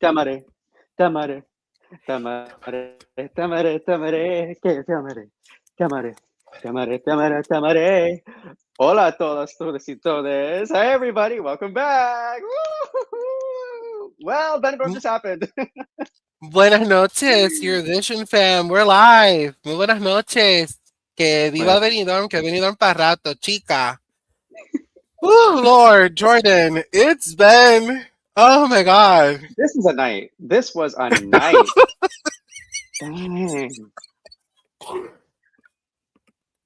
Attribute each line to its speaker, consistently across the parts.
Speaker 1: Tamare, tamare, tamare, tamare, tamare, que tamare, tamare, tamare, tamare, tamare. Hola a todas, todos y todes. Hi, everybody. Welcome back. Woo-hoo-hoo. Well, Benidorm just happened.
Speaker 2: Buenas noches, Eurovision Fam. We're live. Muy buenas noches. Que viva
Speaker 1: Well,
Speaker 2: Benidorm, que Benidorm para rato, chica. Oh, Lord, Jordan, it's been. Oh my God.
Speaker 1: this is a night. This was a night. Dang.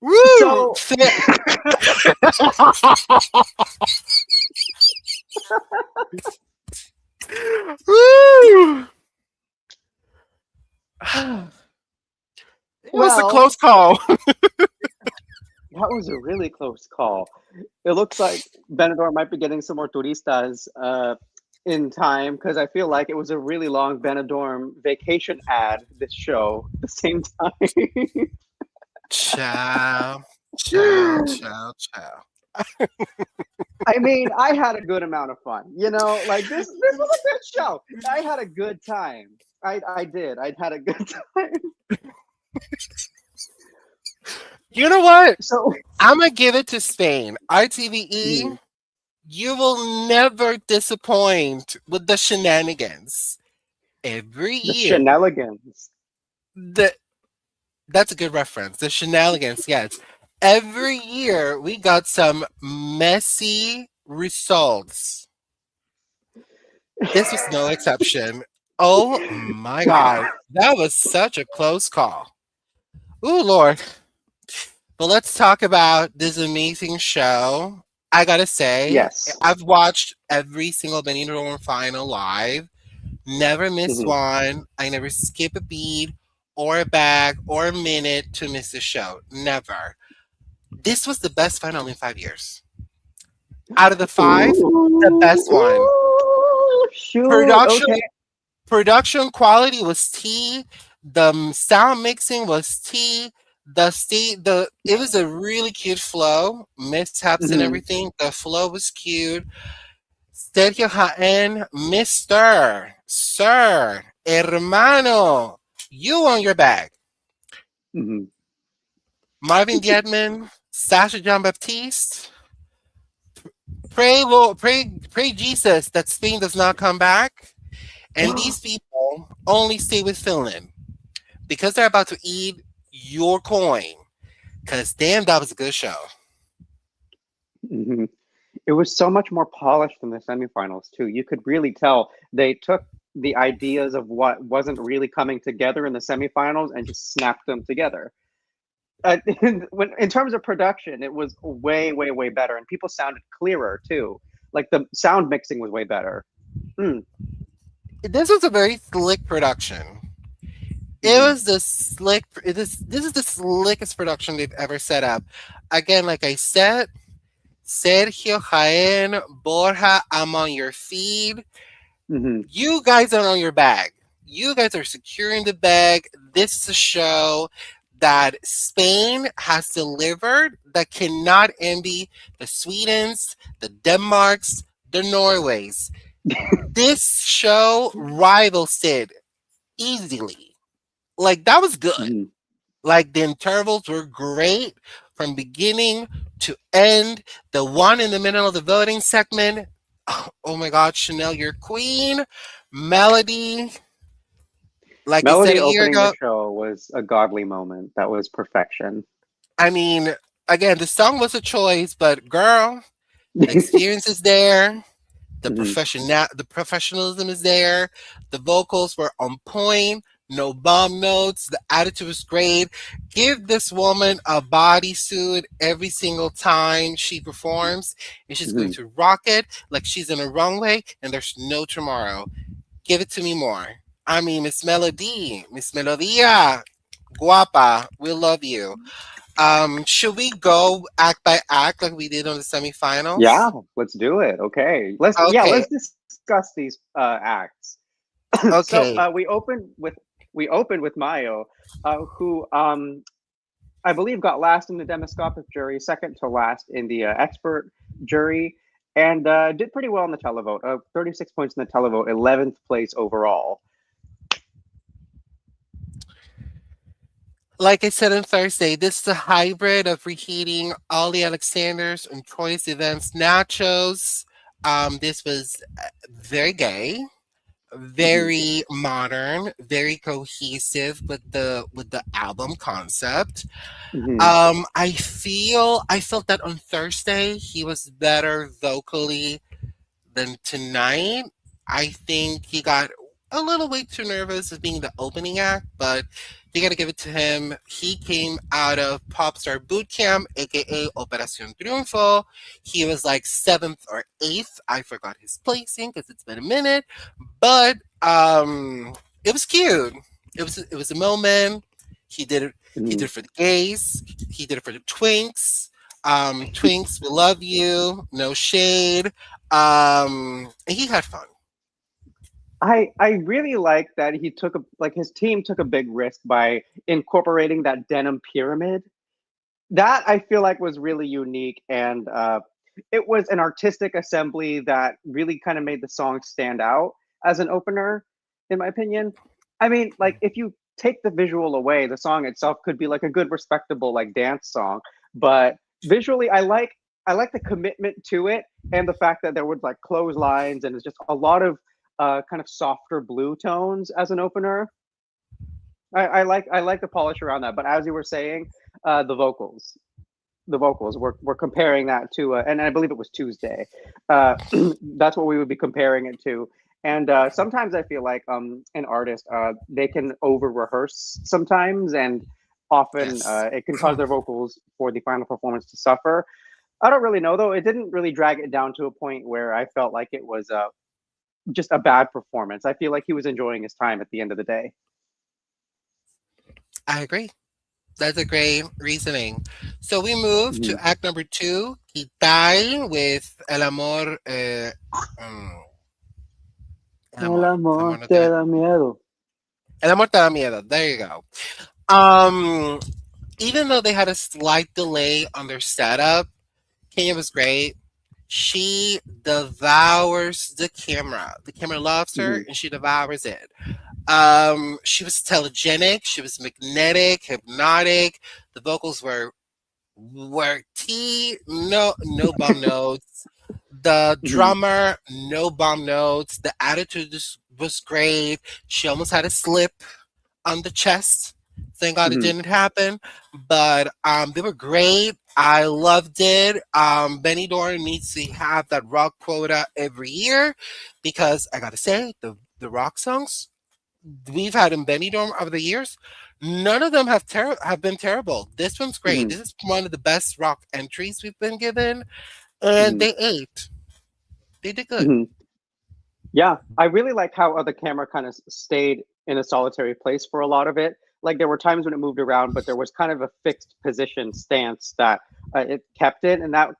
Speaker 2: Woo!
Speaker 1: So,
Speaker 2: Woo! It was a
Speaker 1: well,
Speaker 2: close call.
Speaker 1: that was a really close call. It looks like Benidorm might be getting some more turistas in time because I feel like it was a really long Benidorm vacation ad, this show, at the same time.
Speaker 2: Ciao. Ciao, ciao, ciao.
Speaker 1: I mean, I had a good amount of fun. Like this was a good show. I had a good time. I did. I had a good time.
Speaker 2: You know what?
Speaker 1: So
Speaker 2: I'm going to give it to Spain. RTVE,
Speaker 1: mm,
Speaker 2: you will never disappoint with the shenanigans. Every
Speaker 1: the
Speaker 2: year,
Speaker 1: shenanigans.
Speaker 2: the that's a good reference. The shenanigans, yes. Every year we got some messy results. This was no exception. Oh my God, that was such a close call. Ooh, Lord. But let's talk about this amazing show. I gotta say,
Speaker 1: Yes.
Speaker 2: I've watched every single Benidorm final live. Never miss
Speaker 1: Mhm.
Speaker 2: one. I never skip a beat or a bag or a minute to miss the show. Never. This was the best final in 5 years. Out of the five, the best
Speaker 1: Ooh,
Speaker 2: one.
Speaker 1: ooh, shoot.
Speaker 2: Production
Speaker 1: Okay.
Speaker 2: production quality was T. The sound mixing was T. The it was a really cute flow, mishaps and
Speaker 1: Mhm.
Speaker 2: everything. The flow was cute. Sergio Jaén, Mister, Sir, Hermano, you on your bag.
Speaker 1: Mhm.
Speaker 2: Marvin Dietman, Sasha Jean Baptiste. Pray, Lord, pray Jesus that Spain does not come back. And these people only stay with Finland because they're about to eat your coin. Cause damn, that was a good show.
Speaker 1: Mhm. It was so much more polished than the semifinals too. You could really tell they took the ideas of what wasn't really coming together in the semifinals and just snapped them together. In terms of production, it was way, way, way better, and people sounded clearer too. Like the sound mixing was way better. Mm,
Speaker 2: This was a very slick production. It
Speaker 1: mhm.
Speaker 2: was the slick. This is the slickest production they've ever set up. Again, like I said, Sergio Jaén, Borja, I'm on your feed.
Speaker 1: Mhm.
Speaker 2: You guys are on your bag. You guys are securing the bag. This is a show that Spain has delivered that cannot envy the Swedens, the Denmarks, the Norways. This show rivals it easily. Like, that was good.
Speaker 1: Mhm.
Speaker 2: Like, the intervals were great from beginning to end. The one in the middle of the voting segment, oh my God, Chanel, your queen. Melody, like I said
Speaker 1: Melody
Speaker 2: a year
Speaker 1: opening the
Speaker 2: ago,
Speaker 1: show was a godly moment. That was perfection.
Speaker 2: I mean, again, the song was a choice, but girl, the experience is there.
Speaker 1: Mhm.
Speaker 2: The professionalism is there. The vocals were on point. No bomb notes. The attitude was great. Give this woman a bodysuit every single time she performs, and she's going
Speaker 1: Mhm.
Speaker 2: to rock it like she's in a runway and there's no tomorrow. Give it to me more. I mean, Miss Melodia, guapa, we love you. Should we go act by act like we did on the
Speaker 1: Yeah,
Speaker 2: semifinals?
Speaker 1: let's do it. Okay. Let's
Speaker 2: Okay,
Speaker 1: discuss these acts. So
Speaker 2: okay.
Speaker 1: we opened with Mayo, who I believe got last in the demoscopic jury, second to last in the expert jury. and did pretty well in the televote. 36 points in the televote, 11th place overall.
Speaker 2: Like I said on Thursday, this is a hybrid of reheating all the Alexanders and Troy's events nachos. This was very gay,
Speaker 1: Hmm.
Speaker 2: very modern, very cohesive with the album concept.
Speaker 1: Hmm.
Speaker 2: I felt that on Thursday he was better vocally than tonight. I think he got a little way too nervous as being the opening act, but you got to give it to him. He came out of Popstar Boot Camp, aka Operación Triunfo. He was like seventh or eighth. I forgot his placing because it's been a minute, but it was cute. It was a moment. He did it. He
Speaker 1: Hmm.
Speaker 2: did it for the gays. He did it for the twinks. Twinks, we love you. No shade. He had fun.
Speaker 1: I really like that he took a like his team took a big risk by incorporating that denim pyramid. That I feel like was really unique, and it was an artistic assembly that really kind of made the song stand out as an opener, in my opinion. I mean, like if you take the visual away, the song itself could be like a good, respectable like dance song, but visually, I like the commitment to it and the fact that there was like clotheslines and it's just a lot of kind of softer blue tones as an opener. I like the polish around that, but as you were saying, the vocals, we're comparing that to, and I believe it was Tuesday. That's what we would be comparing it to. And sometimes I feel like an artist, they can over rehearse sometimes, and often
Speaker 2: Yes.
Speaker 1: it can cause their vocals for the final performance to suffer. I don't really know though. It didn't really drag it down to a point where I felt like it was just a bad performance. I feel like he was enjoying his time at the end of the day.
Speaker 2: I agree. That's a great reasoning. So we move to
Speaker 1: Mhm.
Speaker 2: act number two. He died with El Amor. Um, El
Speaker 1: El
Speaker 2: Amor. El Amor
Speaker 1: amor
Speaker 2: no
Speaker 1: te
Speaker 2: tiene.
Speaker 1: da miedo.
Speaker 2: El Amor te da miedo. There you go. Um, Even though they had a slight delay on their setup, Kenya was great. She devours the camera. The camera loves her
Speaker 1: Mhm.
Speaker 2: and she devours it. She was telegenic, she was magnetic, hypnotic. The vocals were T, no bomb notes. The
Speaker 1: Mhm.
Speaker 2: drummer, no bomb notes. The attitude was great. She almost had a slip on the chest. Thank God it
Speaker 1: Mhm.
Speaker 2: didn't happen. But they were great. I loved it. Benidorm needs to have that rock quota every year because I gotta say the rock songs we've had in Benidorm over the years, none of them have been terrible. This one's great.
Speaker 1: Mhm.
Speaker 2: This is one of the best rock entries we've been given, and
Speaker 1: Mhm.
Speaker 2: they ate. They did good.
Speaker 1: Mhm. Yeah, I really like how the camera kind of stayed in a solitary place for a lot of it. Like there were times when it moved around, but there was kind of a fixed position stance that it kept it, and that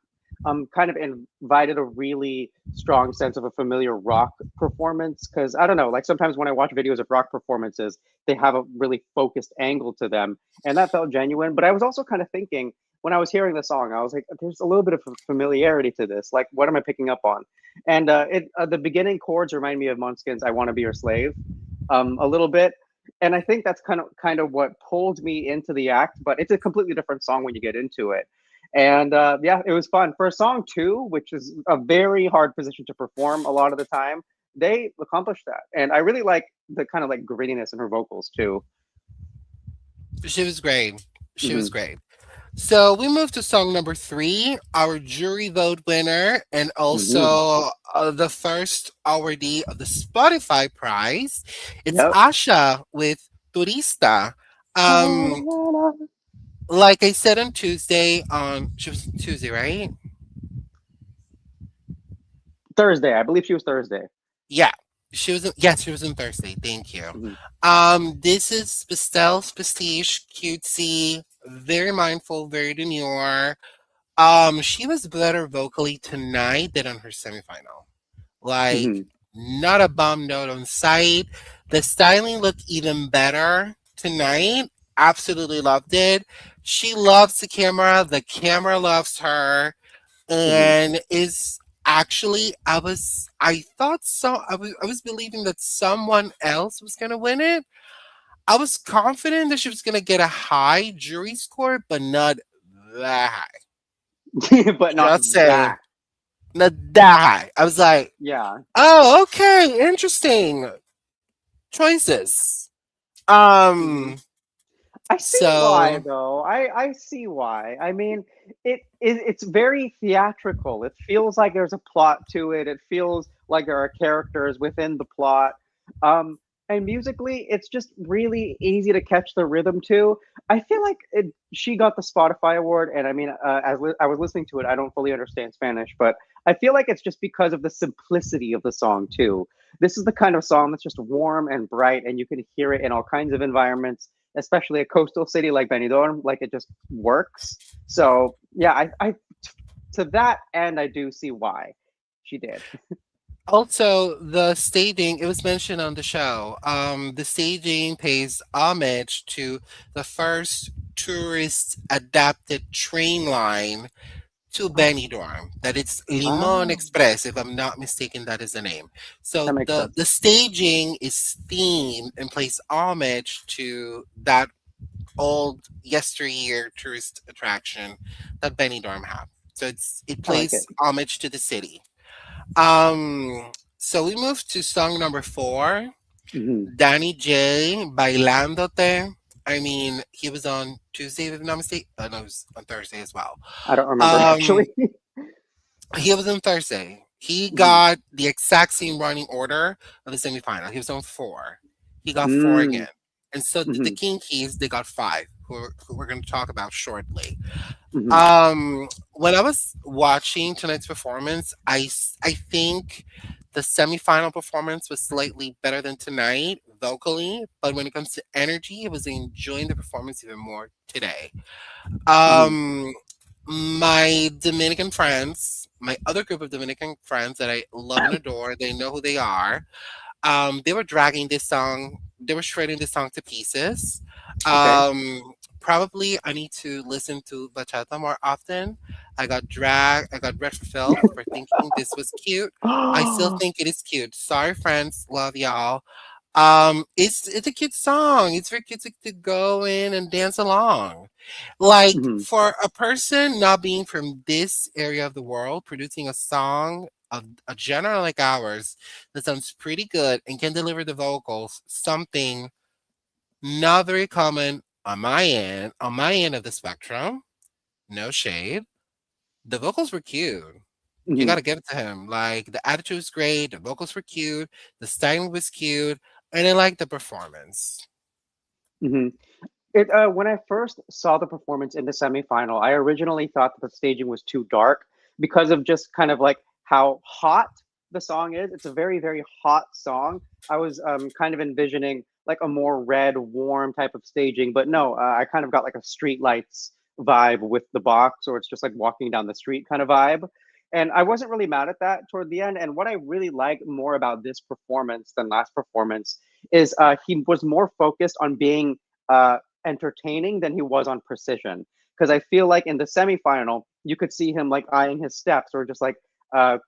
Speaker 1: kind of invited a really strong sense of a familiar rock performance. Because I don't know, like sometimes when I watch videos of rock performances, they have a really focused angle to them, and that felt genuine. But I was also kind of thinking when I was hearing the song, I was like, there's a little bit of familiarity to this. Like, what am I picking up on? And the beginning chords remind me of Måneskin's "I Want to Be Your Slave" a little bit, and I think that's kind of what pulled me into the act. But it's a completely different song when you get into it. And yeah, it was fun for a song two, which is a very hard position to perform a lot of the time. They accomplished that, and I really like the kind of like grittiness in her vocals too.
Speaker 2: She was great. She was
Speaker 1: Hmm.
Speaker 2: great. So we move to song number three, our jury vote winner, and
Speaker 1: Hmm.
Speaker 2: also the first awardee of the Spotify prize. It's
Speaker 1: Yep.
Speaker 2: Asha with Turista. Um, like I said on Tuesday, she was Tuesday, right?
Speaker 1: Thursday, I believe she was Thursday.
Speaker 2: Yeah, she was. Yes, she was on Thursday. Thank you.
Speaker 1: Hmm.
Speaker 2: This is Pastel's Prestige, cutesy, very mindful, very demure. She was better vocally tonight than on her semifinal. Like,
Speaker 1: Hmm.
Speaker 2: not a bomb note on sight. The styling looked even better tonight. Absolutely loved it. She loves the camera. The camera loves her,
Speaker 1: Hmm.
Speaker 2: and is Actually, I thought so. I was believing that someone else was gonna win it. I was confident that she was gonna get a high jury score, but not that high.
Speaker 1: But not
Speaker 2: Just saying,
Speaker 1: that.
Speaker 2: not that high. I was like,
Speaker 1: Yeah.
Speaker 2: oh, okay, interesting choices.
Speaker 1: Mhm.
Speaker 2: Um,
Speaker 1: I see why
Speaker 2: so
Speaker 1: though. I see why. I mean, it's very theatrical. It feels like there's a plot to it. It feels like there are characters within the plot. Um, and musically, it's just really easy to catch the rhythm to. I feel like she got the Spotify award, and I mean, I was listening to it, I don't fully understand Spanish, but I feel like it's just because of the simplicity of the song too. This is the kind of song that's just warm and bright, and you can hear it in all kinds of environments, especially a coastal city like Benidorm. Like it just works. So yeah, I to that end, I do see why she did.
Speaker 2: also the staging, it was mentioned on the show. The staging pays homage to the first tourist adapted train line to
Speaker 1: Oh,
Speaker 2: Benidorm. That it's Limon
Speaker 1: oh,
Speaker 2: Express, if I'm not mistaken, that is the name. So
Speaker 1: that makes
Speaker 2: the
Speaker 1: sense.
Speaker 2: staging is themed and plays homage to that old yesteryear tourist attraction that Benidorm had. So it
Speaker 1: I like it.
Speaker 2: plays homage to the city. So we move to song number 4,
Speaker 1: Hmm.
Speaker 2: Danny J, Bailándote. I mean, he was on Tuesday, if I'm not mistaken. No, it was on Thursday as well.
Speaker 1: I don't remember
Speaker 2: Um,
Speaker 1: actually.
Speaker 2: he was on Thursday. He
Speaker 1: Hmm.
Speaker 2: got the exact same running order of the semifinal. He was on 4. He got 4
Speaker 1: Mm,
Speaker 2: again. And so the
Speaker 1: hmm.
Speaker 2: King Keys, they got 5, who we're going to talk about shortly.
Speaker 1: Hmm.
Speaker 2: When I was watching tonight's performance, I think the semifinal performance was slightly better than tonight vocally, but when it comes to energy, I was enjoying the performance even more today.
Speaker 1: Hmm.
Speaker 2: Um, my Dominican friends, my other group of Dominican friends that I love and adore, they know who they are. They were dragging this song, they were shredding this song to pieces.
Speaker 1: Okay.
Speaker 2: Probably I need to listen to bachata more often. I got dragged for filth for thinking this was cute. I still think it is cute. Sorry, friends, love y'all. It's a cute song. It's very cute to go in and dance along. Like
Speaker 1: Hmm.
Speaker 2: for a person not being from this area of the world, producing a song of a genre like ours that sounds pretty good and can deliver the vocals, something not very common on my end of the spectrum. No shade. The vocals were cute. You
Speaker 1: Hmm.
Speaker 2: gotta give it to him. Like the attitude was great, the vocals were cute, the styling was cute, and I liked the performance.
Speaker 1: Hmm. When I first saw the performance in the semifinal, I originally thought that the staging was too dark because of just kind of like how hot the song is. It's a very, very hot song. I was kind of envisioning like a more red, warm type of staging, but no, I kind of got like a street lights vibe with the box, or it's just like walking down the street kind of vibe. And I wasn't really mad at that toward the end. And what I really like more about this performance than last performance is he was more focused on being entertaining than he was on precision. Because I feel like in the semifinal, you could see him like eyeing his steps or just like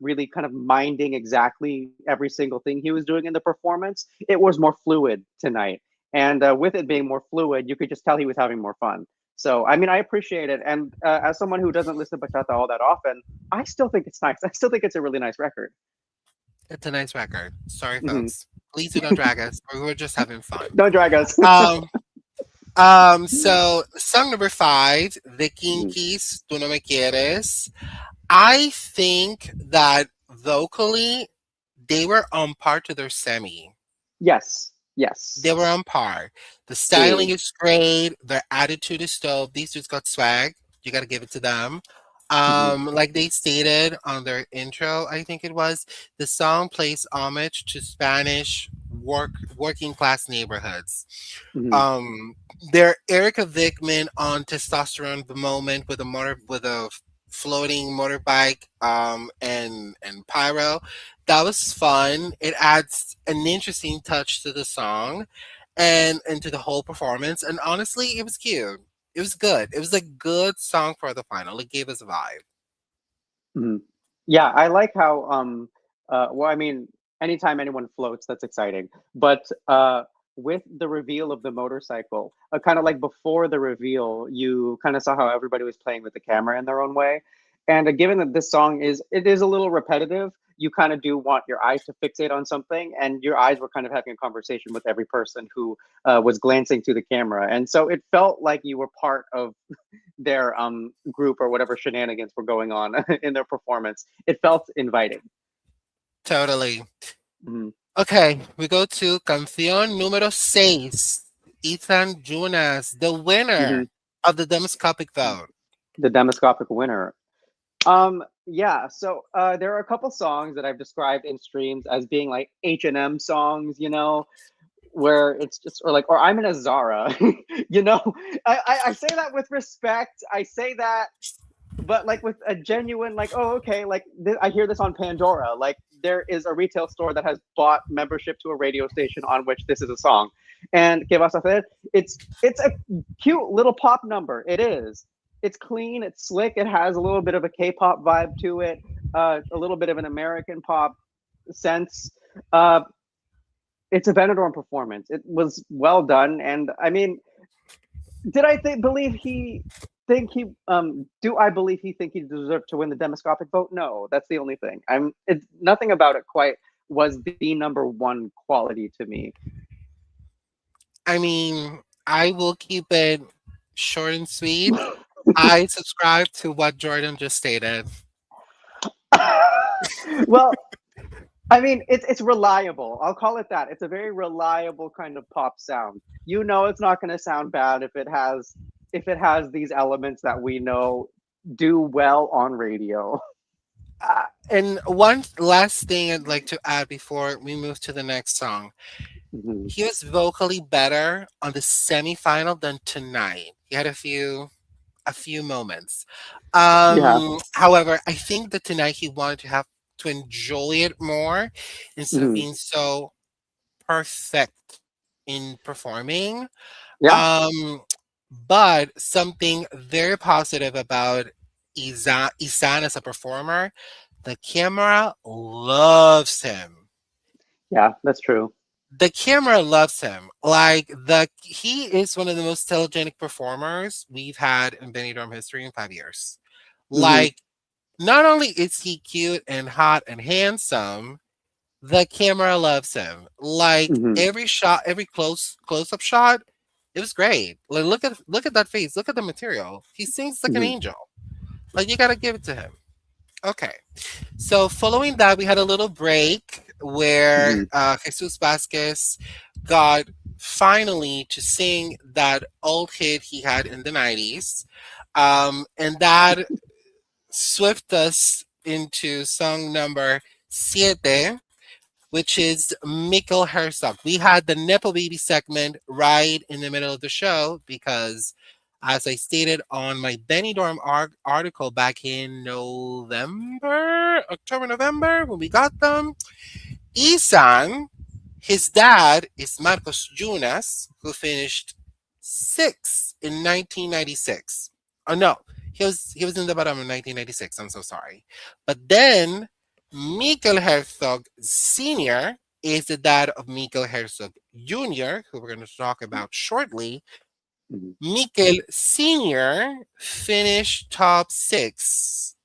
Speaker 1: really kind of minding exactly every single thing he was doing in the performance. It was more fluid tonight. And with it being more fluid, you could just tell he was having more fun. So, I mean, I appreciate it. And as someone who doesn't listen to bachata all that often, I still think it's nice. I still think it's a really nice record.
Speaker 2: It's a nice record. Sorry,
Speaker 1: Hmm.
Speaker 2: folks. Please do not drag us. We were just having fun.
Speaker 1: Don't drag us.
Speaker 2: Um, so song number 5, The
Speaker 1: Mhm.
Speaker 2: Kinkies, Tu No Me Quieres. I think that vocally they were on par to their semi.
Speaker 1: Yes.
Speaker 2: They
Speaker 1: Yes.
Speaker 2: were on par. The styling
Speaker 1: True.
Speaker 2: is great. Their attitude is dope. These dudes got swag. You got to give it to them.
Speaker 1: Hmm.
Speaker 2: Like they stated on their intro, I think it was, the song plays homage to Spanish working class neighborhoods.
Speaker 1: Hmm.
Speaker 2: Um, their Erica Vickman on testosterone the moment with a floating motorbike and pyro. That was fun. It adds an interesting touch to the song and to the whole performance. And honestly, it was cute. It was good. It was a good song for the final. It gave us a vibe.
Speaker 1: Hmm. Yeah, I like how well, I mean, anytime anyone floats, that's exciting. But with the reveal of the motorcycle, kind of like before the reveal, you kind of saw how everybody was playing with the camera in their own way. And given that this song is it is a little repetitive, you kind of do want your eyes to fixate on something, and your eyes were kind of having a conversation with every person who was glancing to the camera, and so it felt like you were part of their group or whatever shenanigans were going on in their performance. It felt inviting.
Speaker 2: Totally.
Speaker 1: Mhm.
Speaker 2: Okay, we go to canción número 6. Ethan Jonas, the winner
Speaker 1: Mhm.
Speaker 2: of the demoscopic vote.
Speaker 1: The demoscopic winner. Yeah, so there are a couple songs that I've described in streams as being like H&M songs, where it's just or I'm in a Zara, you know. I say that with respect. I say that, but like with a genuine like, oh, okay, like I hear this on Pandora. Like there is a retail store that has bought membership to a radio station on which this is a song. And Que vas a hacer? It's a cute little pop number. It is. It's clean. It's slick. It has a little bit of a K-pop vibe to it. A little bit of an American pop sense. Uh, it's a Benidorm performance. It was well done, and I mean, did I believe he think he do I believe he think he deserved to win the demoscopic vote? No, that's the only thing. It's nothing about it quite was the number one quality to me.
Speaker 2: I mean, I will keep it short and sweet. I subscribe to what Jordan just stated.
Speaker 1: Well, I mean, it's reliable. I'll call it that. It's a very reliable kind of pop sound. You know, it's not going to sound bad if it has these elements that we know do well on radio.
Speaker 2: And one last thing I'd like to add before we move to the next song.
Speaker 1: Mhm.
Speaker 2: He was vocally better on the semifinal than tonight. He had a few moments.
Speaker 1: Yeah.
Speaker 2: However, I think that tonight he wanted to have to enjoy it more instead of
Speaker 1: Mhm.
Speaker 2: being so perfect in performing.
Speaker 1: Yeah.
Speaker 2: Um, but something very positive about Isan as a performer, the camera loves him.
Speaker 1: Yeah, that's true.
Speaker 2: The camera loves him. Like he is one of the most telegenic performers we've had in Benidorm history in 5 years.
Speaker 1: Mhm.
Speaker 2: Like, not only is he cute and hot and handsome, the camera loves him. Like
Speaker 1: Mhm.
Speaker 2: every shot, every close up shot, it was great. Like look at that face. Look at the material. He sings like an
Speaker 1: Mhm.
Speaker 2: angel. Like you gotta give it to him. Okay. So following that, we had a little break where
Speaker 1: Mhm.
Speaker 2: Jesus Vasquez got finally to sing that old hit he had in the 90s. And that swept us into song number siete, which is Mikkel Herzog. We had the Nepo Baby segment right in the middle of the show because, as I stated on my Benidorm article back in October, November, when we got them, Isan, his dad is Marcos Jonas, who finished sixth in 1996. Oh no, he was in the bottom of 1996. I'm so sorry. But then Mikkel Herzog Sr. is the dad of Mikkel Herzog Jr., who we're going to talk about shortly.
Speaker 1: Mhm.
Speaker 2: Mikkel Sr. finished top six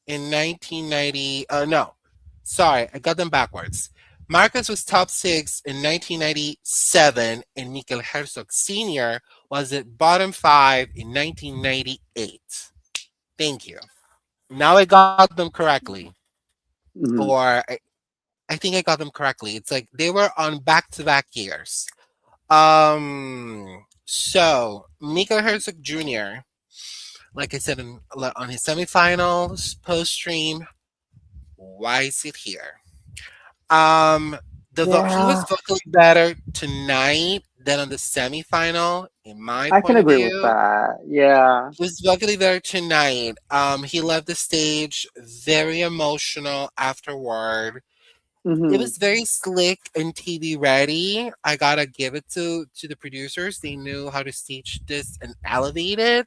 Speaker 2: in 1990. No, sorry, I got them backwards. Marcus was top six in 1997, and Mikkel Herzog Sr. was at bottom five in 1998. Thank you. Now I got them correctly.
Speaker 1: Mhm.
Speaker 2: Or I think I got them correctly. It's like they were on back to back years. So Mikkel Herzog Jr., like I said on his semifinals post stream, why is it here? Um, he was
Speaker 1: Yeah,
Speaker 2: vocally better tonight than on the semifinal, in my
Speaker 1: I can
Speaker 2: point of
Speaker 1: agree with
Speaker 2: view.
Speaker 1: that. Yeah.
Speaker 2: He was vocally better tonight. He left the stage very emotional afterward, It
Speaker 1: Hmm.
Speaker 2: was very slick and TV ready. I gotta give it to the producers. They knew how to stage this and elevate it,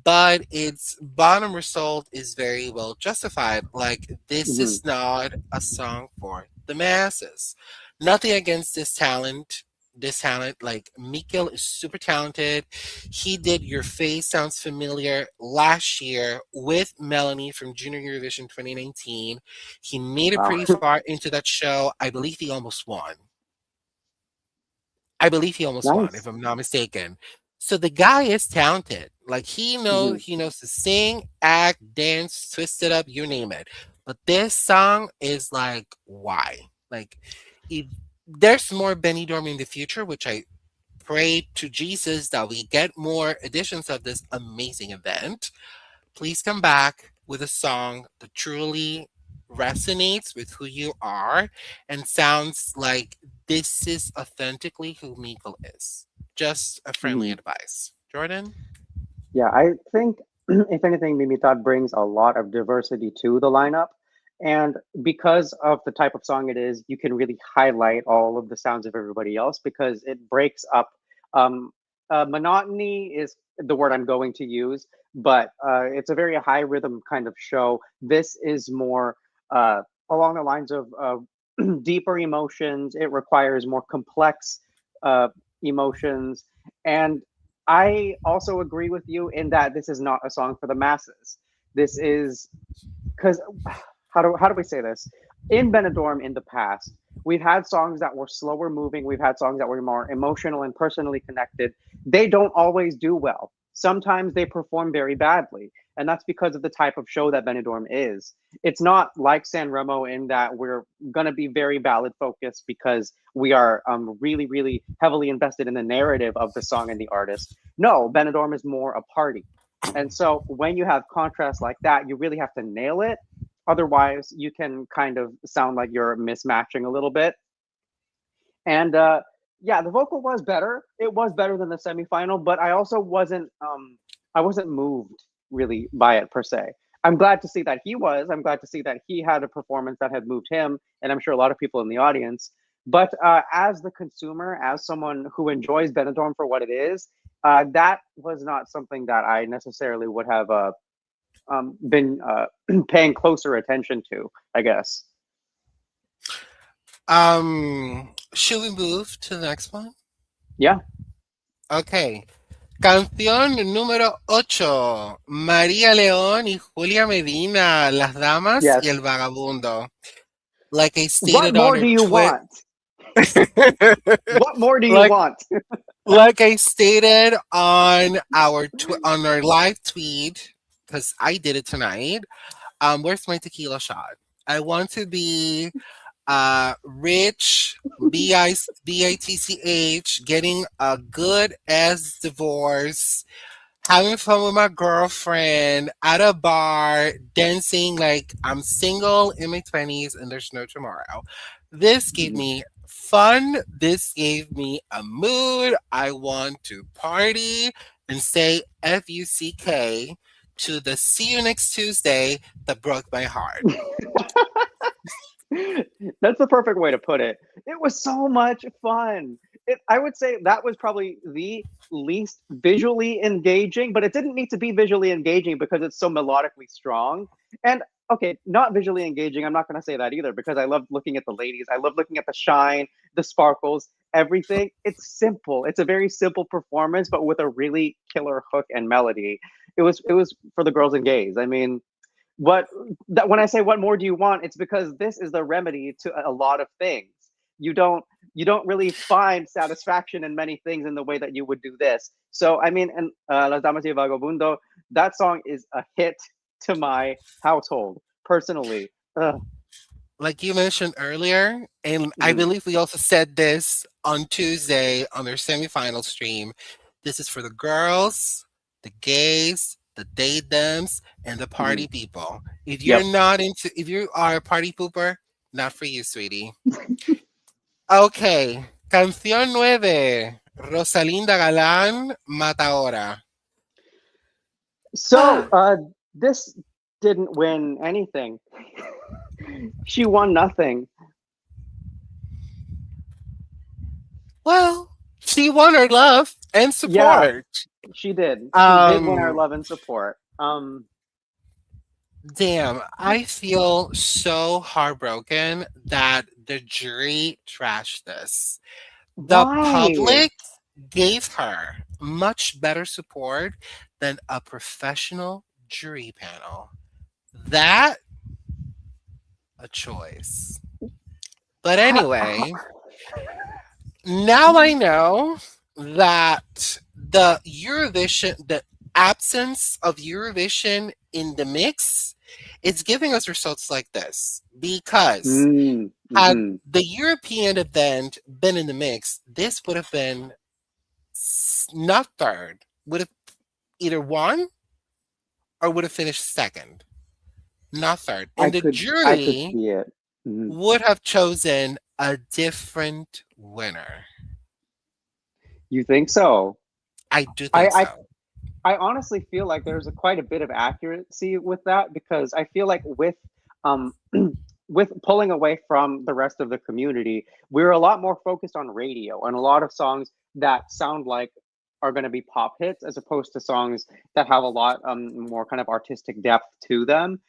Speaker 2: but its bottom result is very well justified. Like, this
Speaker 1: Hmm.
Speaker 2: is not a song for the masses. Nothing against this talent. This talent, like Mikkel, is super talented. He did Your Face Sounds Familiar last year with Melanie from Junior Eurovision 2019. He made it
Speaker 1: Wow.
Speaker 2: pretty far into that show. I believe he almost won. I believe he almost won, if
Speaker 1: Nice.
Speaker 2: I'm not mistaken. So the guy is talented. Like,
Speaker 1: Hmm.
Speaker 2: he knows to sing, act, dance, twist it up, you name it. But this song is like, why? Like, if there's more Benidorm in the future, which I pray to Jesus that we get more editions of this amazing event. Please come back with a song that truly resonates with who you are and sounds like this is authentically who Mikkel is. Just a friendly
Speaker 1: Hmm.
Speaker 2: advice. Jordan?
Speaker 1: Yeah, I think if anything, Mimitat brings a lot of diversity to the lineup. And because of the type of song it is, you can really highlight all of the sounds of everybody else because it breaks up. Um, Monotony is the word I'm going to use, but it's a very high rhythm kind of show. This is more along the lines of deeper emotions. It requires more complex uh, emotions. And I also agree with you in that this is not a song for the masses. This is because how do we say this? In Benidorm in the past, we've had songs that were slower moving. We've had songs that were more emotional and personally connected. They don't always do well. Sometimes they perform very badly, and that's because of the type of show that Benidorm is. It's not like San Remo in that we're going to be very ballad focused because we are really, really heavily invested in the narrative of the song and the artist. No, Benidorm is more a party. And so when you have contrast like that, you really have to nail it. Otherwise, you can kind of sound like you're mismatching a little bit. And yeah, the vocal was better. It was better than the semifinal, but I wasn't moved really by it per se. I'm glad to see that he was. I'm glad to see that he had a performance that had moved him, and I'm sure a lot of people in the audience. But as the consumer, as someone who enjoys Benidorm for what it is, that was not something that I necessarily would have been paying closer attention to, I guess.
Speaker 2: Should we move to the next one?
Speaker 1: Yeah.
Speaker 2: Okay. Canción número 8. María León y Julia Medina, Las Damas y
Speaker 1: Yes.
Speaker 2: el Vagabundo. Like I
Speaker 1: What
Speaker 2: stated on
Speaker 1: more
Speaker 2: our
Speaker 1: do you
Speaker 2: Twitter,
Speaker 1: want? What more do you
Speaker 2: like
Speaker 1: want?
Speaker 2: like I stated on on our live tweet, because I did it tonight. Where's my tequila shot? I want to be rich, bitch, getting a good ass divorce, having fun with my girlfriend at a bar, dancing like I'm single in my 20s and there's no tomorrow. This gave
Speaker 1: Mhm.
Speaker 2: me fun. This gave me a mood. I want to party and say FUCK to the see you next Tuesday that broke my heart.
Speaker 1: That's the perfect way to put it. It was so much fun. I would say that was probably the least visually engaging, but it didn't need to be visually engaging because it's so melodically strong. And okay, not visually engaging, I'm not going to say that either because I love looking at the ladies. I love looking at the shine, the sparkles, everything. It's simple. It's a very simple performance, but with a really killer hook and melody. It was for the girls and gays. I mean, what that when I say what more do you want, it's because this is the remedy to a lot of things. You don't really find satisfaction in many things in the way that you would do this. So I mean, and Las Damas y Vagabundo, that song is a hit to my household personally. Ugh.
Speaker 2: Like you mentioned earlier, and I
Speaker 1: Mhm,
Speaker 2: believe we also said this on Tuesday on their semifinal stream. This is for the girls, the gays, the datedems, and the
Speaker 1: mhm.
Speaker 2: party people.
Speaker 1: Yep.
Speaker 2: If you are a party pooper, not for you, sweetie. Okay, canción 9. Rosalinda Galán, Mata Ahora.
Speaker 1: So this didn't win anything. She won nothing.
Speaker 2: Well, she won her love and
Speaker 1: Yeah,
Speaker 2: support.
Speaker 1: she did. She did win our
Speaker 2: Um,
Speaker 1: love and support.
Speaker 2: Damn, I feel so heartbroken that the jury trashed this. The
Speaker 1: Why?
Speaker 2: public gave her much better support than a professional jury panel. That a choice. But
Speaker 1: How,
Speaker 2: anyway, now I know that the absence of Eurovision in the mix, it's giving us results like this because had
Speaker 1: mm-hmm.
Speaker 2: the European event been in the mix, this would have been not third, would have either won or would have finished second, not third. And the
Speaker 1: I could
Speaker 2: jury
Speaker 1: see it. Mhm.
Speaker 2: would have chosen a different winner.
Speaker 1: You think so?
Speaker 2: I do
Speaker 1: I,
Speaker 2: think
Speaker 1: I
Speaker 2: so.
Speaker 1: I honestly feel like there's quite a bit of accuracy with that because I feel like um with pulling away from the rest of the community, we're a lot more focused on radio and a lot of songs that sound like are going to be pop hits as opposed to songs that have a lot more kind of artistic depth to them.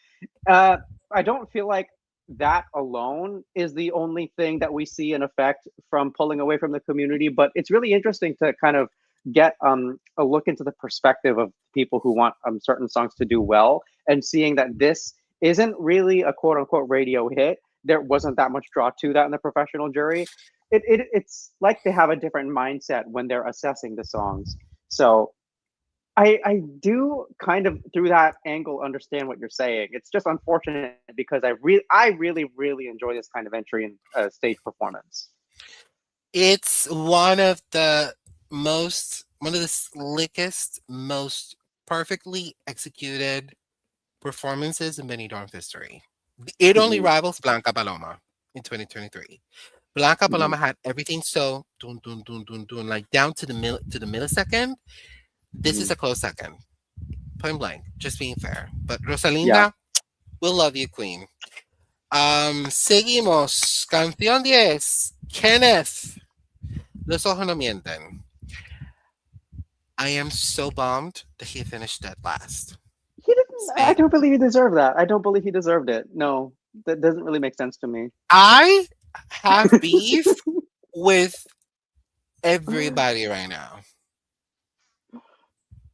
Speaker 1: Uh, I don't feel like that alone is the only thing that we see an effect from pulling away from the community, but it's really interesting to kind of get a look into the perspective of people who want certain songs to do well and seeing that this isn't really a quote unquote radio hit. There wasn't that much draw to that in the professional jury. It's like they have a different mindset when they're assessing the songs. So I do kind of through that angle understand what you're saying. It's just unfortunate because I really enjoy this kind of entry and stage performance.
Speaker 2: It's one of the slickest, most perfectly executed performances in Benidorm history. It only
Speaker 1: Hmm.
Speaker 2: rivals Blanca Paloma in 2023. Blanca
Speaker 1: Hmm.
Speaker 2: Paloma had everything so dun dun dun dun dun like down to the millisecond. This
Speaker 1: Hmm.
Speaker 2: is a close second. Point blank, just being fair. But
Speaker 1: Yeah,
Speaker 2: Rosalinda, we'll love you, Queen. Seguimos. Canción 10. Kenneth. Los ojos no mienten. I am so bummed that he finished dead last.
Speaker 1: he didn't. I
Speaker 2: See,
Speaker 1: don't believe he deserved that. I don't believe he deserved it. No, that doesn't really make sense to me.
Speaker 2: I have beef with everybody right now.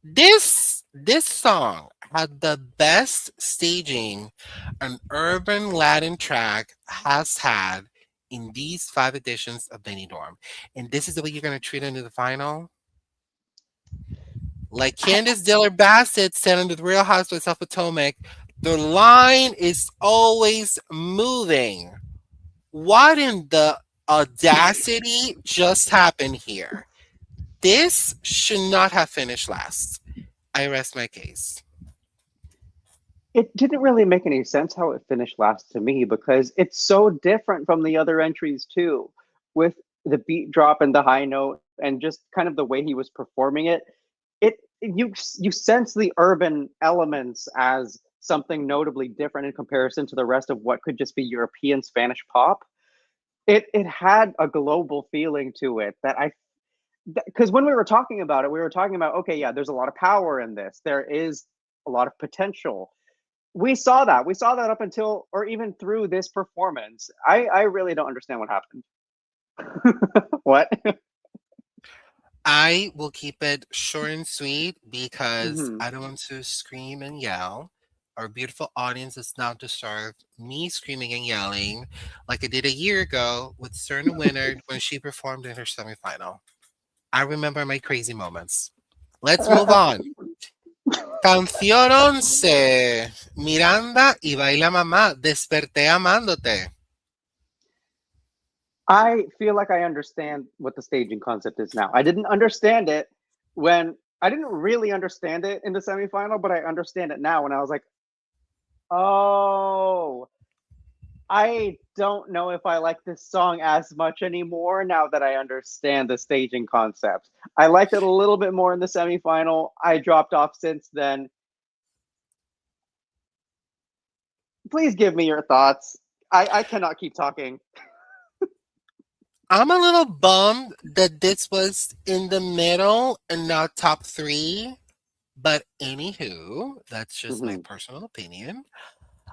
Speaker 2: This song had the best staging an urban Latin track has had in these 5 editions of Benidorm. And this is the way you're gonna treat it into the final? Like
Speaker 1: I,
Speaker 2: Candace Diller Bassett said under the Real Housewives of Potomac, the line is always moving. What in the audacity just happened here? This should not have finished last. I rest my case.
Speaker 1: it didn't really make any sense how it finished last to me because it's so different from the other entries too, with the beat drop and the high note and just kind of the way he was performing it. You sense the urban elements as something notably different in comparison to the rest of what could just be European Spanish pop. It had a global feeling to it that I because when we were talking about it, we were talking about okay, yeah, there's a lot of power in this. There is a lot of potential. We saw that. We saw that up until or even through this performance. I really don't understand what happened. What?
Speaker 2: I will keep it short and sweet because
Speaker 1: Hmm.
Speaker 2: I don't want to scream and yell. Our beautiful audience does not deserve me screaming and yelling like I did a year ago with Serena Winner when she performed in her semifinal. I remember my crazy moments. Let's move on. Canción 11. Miranda y Baila Mamá. Desperté amándote.
Speaker 1: I feel like I understand what the staging concept is now. I didn't understand it when I didn't really understand it in the semifinal, but I understand it now. And I was like, oh, I don't know if I like this song as much anymore now that I understand the staging concept. I liked it a little bit more in the semifinal. I dropped off since then. Please give me your thoughts. I cannot keep talking.
Speaker 2: I'm a little bummed that this was in the middle and not top three. But anywho, that's just my
Speaker 1: Hmm.
Speaker 2: personal opinion.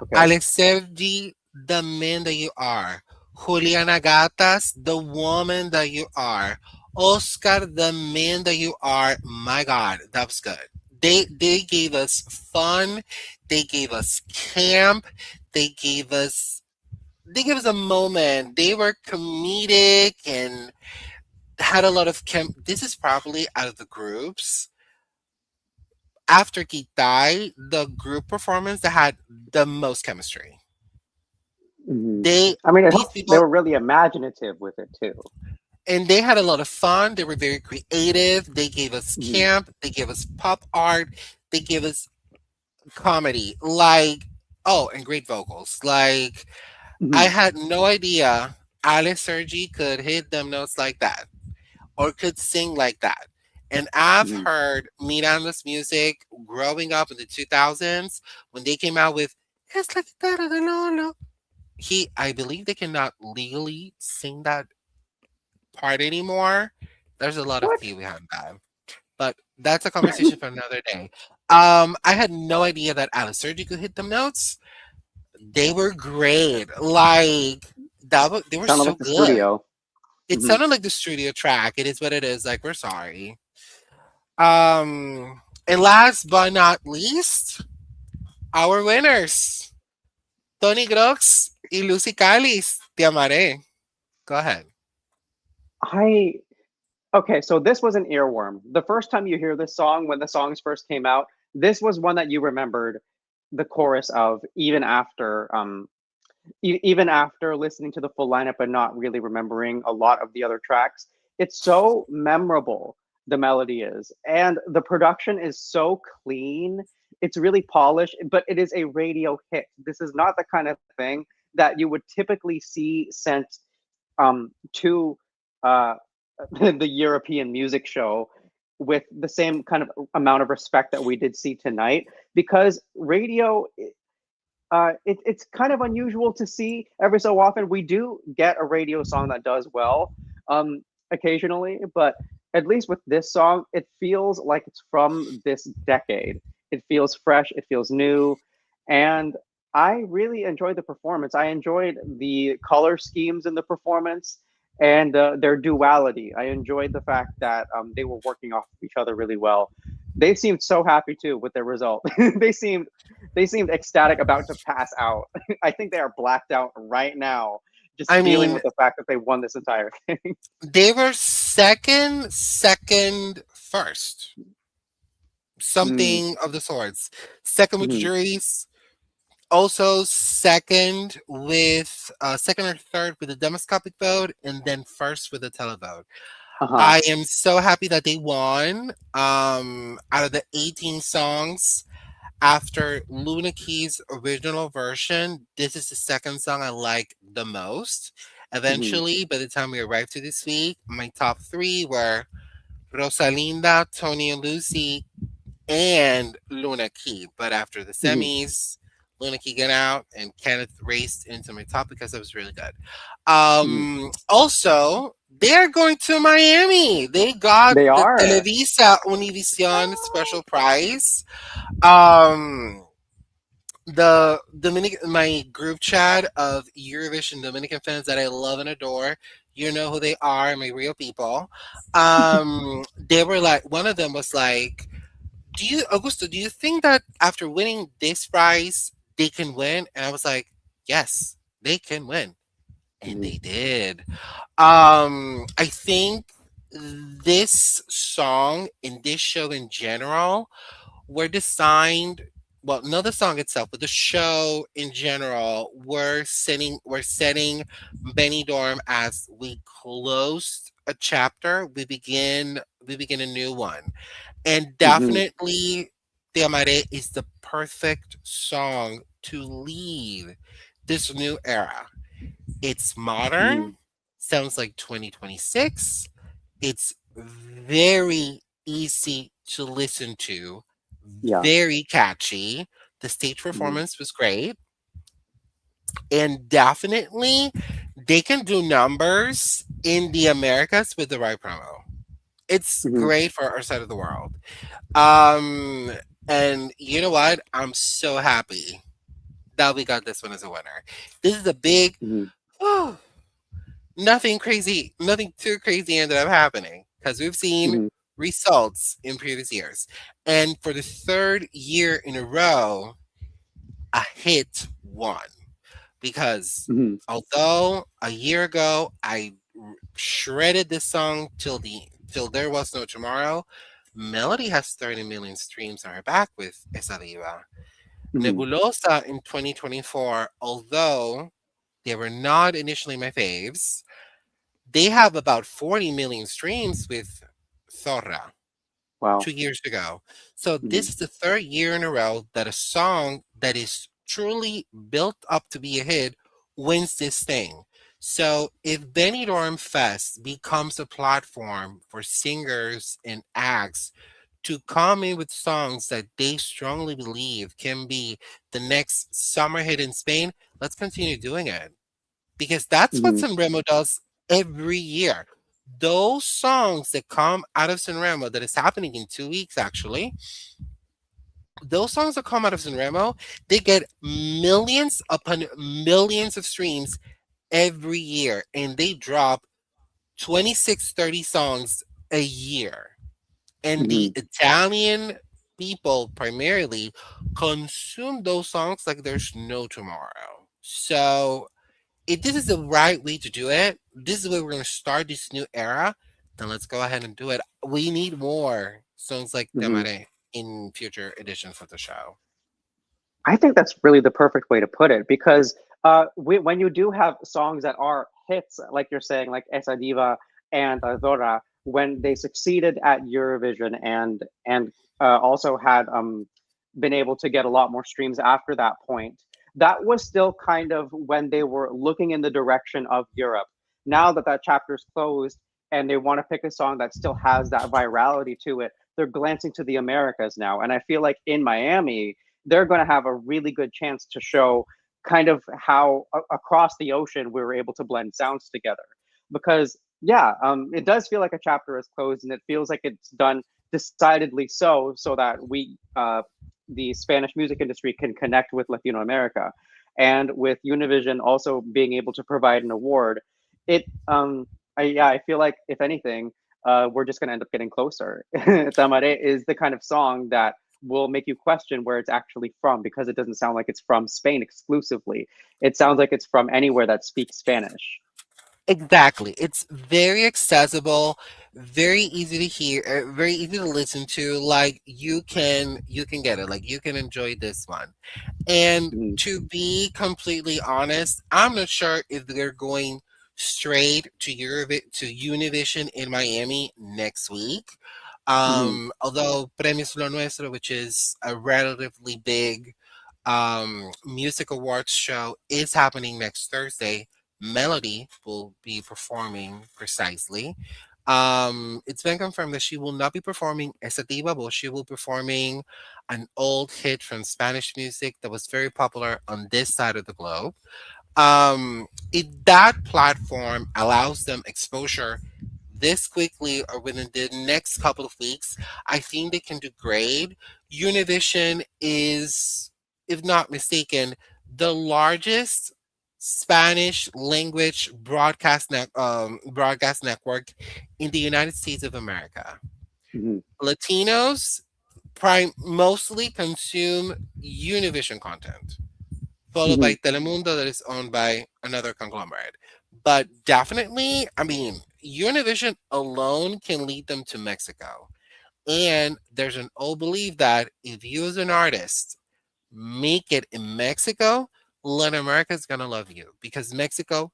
Speaker 1: Okay.
Speaker 2: Alexerdi, the man that you are. Juliana Gatas, the woman that you are. Oscar, the man that you are. My God, that was good. They gave us fun. They gave us camp. They gave us they gave us a moment. They were comedic and had a lot of camp. This is probably out of the groups after Kitai, the group performance that had the most chemistry.
Speaker 1: Hmm.
Speaker 2: They
Speaker 1: I mean, it
Speaker 2: these
Speaker 1: helps. They
Speaker 2: people
Speaker 1: were really imaginative with it too.
Speaker 2: and they had a lot of fun. They were very creative. They gave us
Speaker 1: Hmm.
Speaker 2: camp. They gave us pop art. They gave us comedy. Like oh, and great vocals. Like I
Speaker 1: Hmm.
Speaker 2: had no idea Alex Sergi could hit them notes like that or could sing like that. And I've
Speaker 1: Hmm.
Speaker 2: heard Miranda's music growing up in the 2000s when they came out with It's like that de Lolo. I believe they cannot legally sing that part anymore. There's a lot of
Speaker 1: What?
Speaker 2: tea behind that. But that's a conversation for another day. I had no idea that Alice Sergi could hit them notes. They were great. Like they were
Speaker 1: Sounded
Speaker 2: so
Speaker 1: like the
Speaker 2: good.
Speaker 1: studio.
Speaker 2: It
Speaker 1: Hmm.
Speaker 2: sounded like the studio track. It is what it is. Like we're sorry. And last but not least, our winners, Tony Grox y Lucy Calis. Te amaré. Go ahead.
Speaker 1: I Okay, so this was an earworm. The first time you hear this song, when the songs first came out, this was one that you remembered the chorus of, even after listening to the full lineup and not really remembering a lot of the other tracks. It's so memorable, the melody is, and the production is so clean. It's really polished, but it is a radio hit. This is not the kind of thing that you would typically see sent to uh, the European music show with the same kind of amount of respect that we did see tonight, because radio, it's kind of unusual to see. Every so often we do get a radio song that does well, occasionally, but at least with this song it feels like it's from this decade. It feels fresh, it feels new, and I really enjoyed the performance. I enjoyed the color schemes in the performance and their duality. I enjoyed the fact that they were working off of each other really well. They seemed so happy too with their result. They seemed ecstatic, about to pass out. I think they are blacked out right now, just
Speaker 2: I
Speaker 1: dealing
Speaker 2: mean,
Speaker 1: with the fact that they won this entire thing.
Speaker 2: they were second, first.
Speaker 1: Mm,
Speaker 2: Something of the sorts. Second with the
Speaker 1: mhm.
Speaker 2: juries. Also second or third with the demoscopic vote, and then first with the televote.
Speaker 1: Uh-huh.
Speaker 2: I am so happy that they won. Out of the 18 songs, after Luna Key's original version, this is the second song I like the most.
Speaker 1: Mhm.
Speaker 2: Eventually, by the time we arrived to this week, my top three were Rosalinda, Tony and Lucy, and Luna Key. But after the
Speaker 1: Mhm.
Speaker 2: semis, Luna Key got out and Kenneth raced into my top because it was really good.
Speaker 1: Mhm.
Speaker 2: Also, they're going to Miami. They got
Speaker 1: They
Speaker 2: the
Speaker 1: are.
Speaker 2: Televisa Univision special prize. Um, the Dominican, my group chat of Eurovision Dominican fans that I love and adore, you know who they are, my real people. They were like, one of them was like, "Do you, Augusto? Do you think that after winning this prize, they can win?" And I was like, "Yes, they can win," and
Speaker 1: Mhm.
Speaker 2: they did. I think this song and this show in general were designed, well, not the song itself, but the show in general, we're setting Benidorm as we closed a chapter, we begin a new one. And
Speaker 1: Mhm.
Speaker 2: definitely Te Amaré is the perfect song to lead this new era. It's modern,
Speaker 1: Mhm.
Speaker 2: sounds like 2026. It's very easy to listen to,
Speaker 1: Yeah.
Speaker 2: very catchy. The stage
Speaker 1: Mhm.
Speaker 2: performance was great. And definitely they can do numbers in the Americas with the right promo. It's
Speaker 1: Hmm.
Speaker 2: great for our side of the world. Um, and you know what? I'm so happy that we got this one as a winner. This is a big,
Speaker 1: Hmm.
Speaker 2: oh, nothing crazy, nothing too crazy ended up happening because we've seen
Speaker 1: Hmm.
Speaker 2: results in previous years. And for the third year in a row, a hit won. Because
Speaker 1: Hmm.
Speaker 2: although a year ago shredded this song till there was no tomorrow, Melody has 30 million streams on her back with Esa Diva.
Speaker 1: Hmm.
Speaker 2: Nebulosa in 2024, although they were not initially my faves, they have about 40 million streams with Zorra
Speaker 1: Wow.
Speaker 2: 2 years ago. So
Speaker 1: Hmm.
Speaker 2: this is the third year in a row that a song that is truly built up to be a hit wins this thing. So if Benidorm Fest becomes a platform for singers and acts to come in with songs that they strongly believe can be the next summer hit in Spain, let's continue doing it because that's what
Speaker 1: Hmm.
Speaker 2: Sanremo does every year. Those songs that come out of Sanremo, that is happening in 2 weeks actually, those songs that come out of Sanremo, they get millions upon millions of streams every year, and they drop 26, 30 songs a year. And
Speaker 1: Hmm.
Speaker 2: the Italian people primarily consume those songs like there's no tomorrow. So if this is the right way to do it, this is where we're going to start this new era, then let's go ahead and do it. We need more songs like
Speaker 1: Hmm.
Speaker 2: Temare in future editions of the show.
Speaker 1: I think that's really the perfect way to put it because when you do have songs that are hits, like you're saying, like Esa Diva and Dora, when they succeeded at Eurovision and also had been able to get a lot more streams after that point, that was still kind of when they were looking in the direction of Europe. Now that that chapter's closed and they want to pick a song that still has that virality to it, they're glancing to the Americas now. And I feel like in Miami, they're going to have a really good chance to show kind of how across the ocean we were able to blend sounds together. Because yeah, it does feel like a chapter is closed, and it feels like it's done decidedly so that we the Spanish music industry can connect with Latino America, and with Univision also being able to provide an award. It yeah, I feel like if anything, we're just going to end up getting closer. Tamare is the kind of song that will make you question where it's actually from because it doesn't sound like it's from Spain exclusively. It sounds like it's from anywhere that speaks Spanish.
Speaker 2: Exactly. It's very accessible, very easy to hear, very easy to listen to. Like you can get it. Like you can enjoy this one. And
Speaker 1: Mhm.
Speaker 2: to be completely honest, I'm not sure if they're going straight to Univision in Miami next week.
Speaker 1: Mhm.
Speaker 2: Although Premios Lo Nuestro, which is a relatively big music awards show, is happening next Thursday, Melody will be performing precisely. It's been confirmed that she will not be performing Esa Diva, but she will be performing an old hit from Spanish music that was very popular on this side of the globe. That platform allows them exposure this quickly or within the next couple of weeks. I think they can do great. Univision is, if not mistaken, the largest Spanish language broadcast network in the United States of America.
Speaker 1: Mhm.
Speaker 2: Latinos mostly consume Univision content, followed by
Speaker 1: Mhm.
Speaker 2: Telemundo, that is owned by another conglomerate. But definitely, I mean, Univision alone can lead them to Mexico. And there's an old belief that if you as an artist make it in Mexico, Latin America is going to love you because Mexico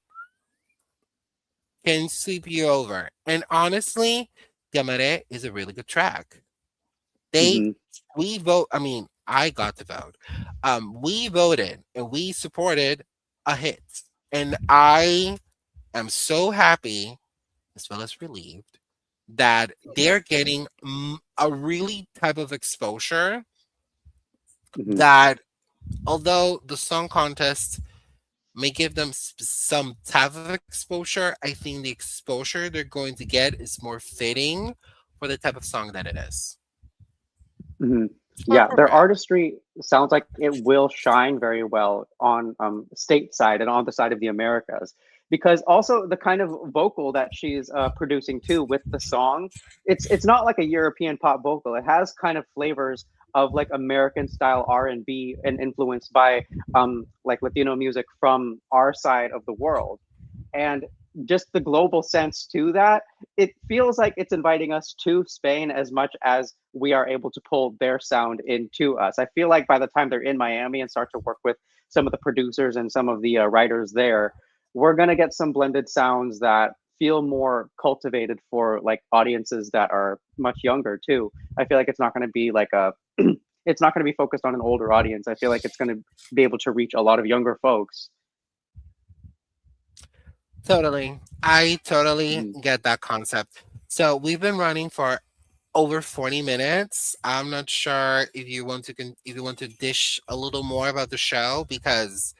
Speaker 2: can sweep you over. And honestly, Te is a really good track. They
Speaker 1: Mhm.
Speaker 2: we vote. I mean, I got to vote. We voted and we supported a hit, and I am so happy as well as relieved that they're getting a really type of exposure
Speaker 1: Mhm.
Speaker 2: that although the song contest may give them some type of exposure. I think the exposure they're going to get is more fitting for the type of song that it is.
Speaker 1: Mhm.
Speaker 2: It's more
Speaker 1: Yeah, their
Speaker 2: appropriate.
Speaker 1: artistry sounds like it will shine very well on stateside and on the side of the Americas. Because also the kind of vocal that she's producing too with the song, it's not like a European pop vocal. It has kind of flavors of like American style R&B and influenced by like Latino music from our side of the world. And just the global sense to that, it feels like it's inviting us to Spain as much as we are able to pull their sound into us. I feel like by the time they're in Miami and start to work with some of the producers and some of the writers there, we're going to get some blended sounds that feel more cultivated for like audiences that are much younger too. I feel like it's not going to be like a it's not going to be focused on an older audience. I feel like it's going to be able to reach a lot of younger folks.
Speaker 2: Totally. I totally
Speaker 1: Mhm.
Speaker 2: get that concept. So we've been running for over 40 minutes. I'm not sure if you want to if you want to dish a little more about the show because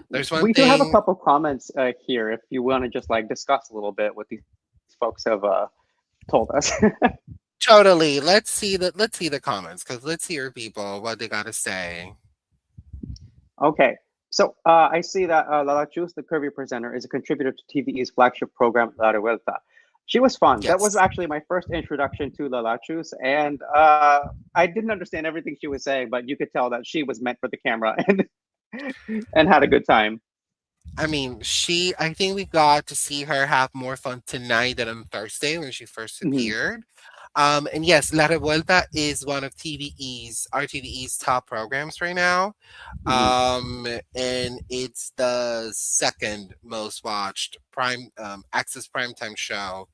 Speaker 2: there's one
Speaker 1: we do have a
Speaker 2: thing.
Speaker 1: couple comments here if you want to just like discuss a little bit what these folks have told us.
Speaker 2: Totally. Let's see the comments because let's hear people what they gotta say.
Speaker 1: Okay, so I see that Lala Chus, the curvy presenter, is a contributor to TVE's flagship program La Revuelta. She was fun. That was
Speaker 2: Yes.
Speaker 1: actually my first introduction to Lala Chus, and I didn't understand everything she was saying, but you could tell that she was meant for the camera and had a good time.
Speaker 2: I mean, I think we got to see her have more fun tonight than on Thursday when she first
Speaker 1: Hmm.
Speaker 2: appeared. And yes, La Revuelta is one of RTVE's top programs right now.
Speaker 1: Hmm.
Speaker 2: And it's the second most watched Access Primetime show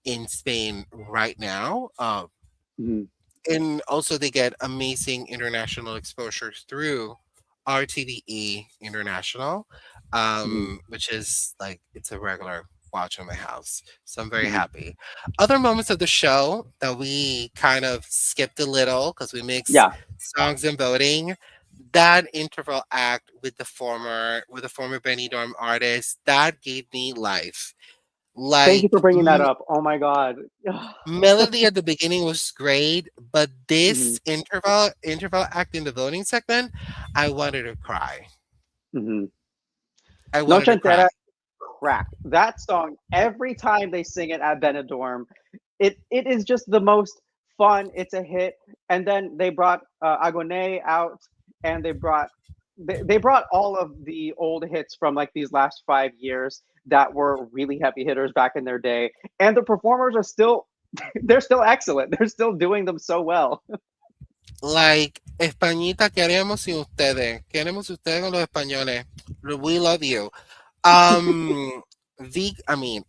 Speaker 2: in Spain right now.
Speaker 1: Hmm.
Speaker 2: And also they get amazing international exposure through RTVE International,
Speaker 1: Hmm.
Speaker 2: which is like it's a regular watch in my house. So I'm very
Speaker 1: Hmm.
Speaker 2: happy. Other moments of the show that we kind of skipped a little because we mix
Speaker 1: Yeah,
Speaker 2: songs and voting. That interval act with the former Benidorm artist that gave me life.
Speaker 1: thank you
Speaker 2: Like
Speaker 1: for bringing that up. Oh my God.
Speaker 2: melody at the beginning was great, but
Speaker 1: Hmm.
Speaker 2: this interval act in the voting segment, I wanted to cry.
Speaker 1: Hmm.
Speaker 2: I wanted
Speaker 1: Noche
Speaker 2: to cry.
Speaker 1: Entera crack. That song, every time they sing it at Benidorm, it is just the most fun. It's a hit. And then they brought Agone out, and they brought all of the old hits from like these last 5 years that were really heavy hitters back in their day. And the performers are still they're still excellent. They're still doing them so well.
Speaker 2: Like Españita, ¿qué haríamos sin ustedes? ¿Qué haremos sin ustedes con los españoles? We love you. I mean,